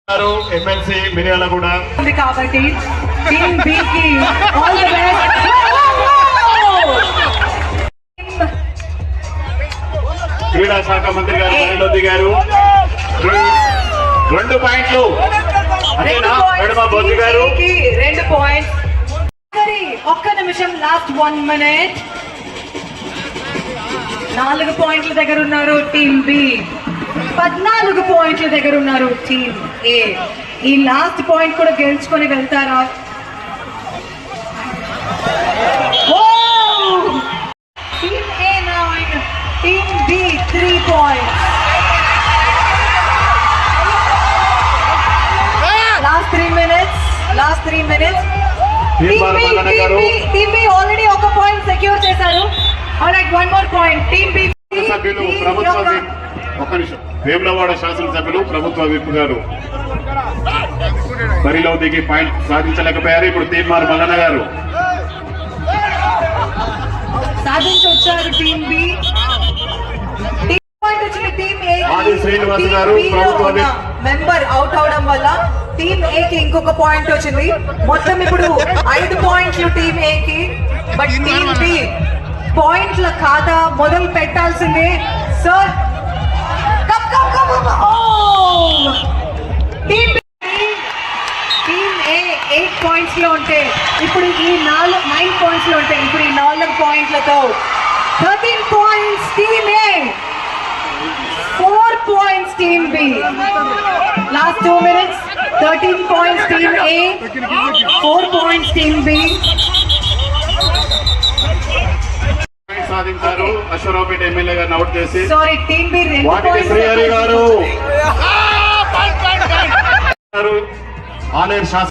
MLC Miryalaguda కాబట్టి team B కి all the best. క్రీడా శాఖ మంత్రి గారు బరిలో దిగారు. 2 పాయింట్లు అదేనా మేడమా బొద్దు గారు? 2 పాయింట్స్. ఒక్క నిమిషం, లాస్ట్ 1 మినిట్. 4 పాయింట్ల దగ్గర ఉన్నారు టీమ్ బి, 14 పాయింట్ల దగ్గర ఉన్నారు టీమ్ ఏ. ఈ లాస్ట్ పాయింట్ కూడా గెలుచుకొని వెళ్తారా? Team A 9, team B 3 points. Last 3 minutes. Team B already 1 point secure చేశారు. Alright, 1 more point. Team B సభ్యులు ప్రభుత్వ ఒక్క నిమిషం. వేములవాడ శాసనసభ్యులు ప్రభుత్వ విప్ గారు బరిలో దిగి పాయింట్ సాధించలేకపోయారు. ఇప్పుడు Teenmar Mallanna garu సాధించొచ్చారు. Team B point వచ్చింది. టీమ్ ఏ ఆది శ్రీనివాస్ గారు ప్రభుత్వ విప్ మెంబర్ అవుట్ అవడం వల్ల టీమ్ ఏ కి ఇంకొక పాయింట్ వచ్చింది. మొత్తం ఇప్పుడు 5 పాయింట్లు టీమ్ ఏ కి. బట్ టీమ్ బి పాయింట్ల ఖాతా మొదలు పెట్టాల్సిందే. సార్ టీమ్ ఏ 8 పాయింట్స్ లో ఉంటే ఇప్పుడు ఈ 9 పాయింట్స్ లో ఉంటాయి. ఇప్పుడు ఈ 4 పాయింట్లతో 13 points team A, 4 points team B. Last 2 minutes. 13 points team A, 4 points team B. సాధించారు. అశ్వరావుపేట ఎమ్మెల్యే గారిని అవుట్ చేసి సారీ, టీమ్ బి 2 వాటికి శ్రీహరి గారు ఆలేరు శాసన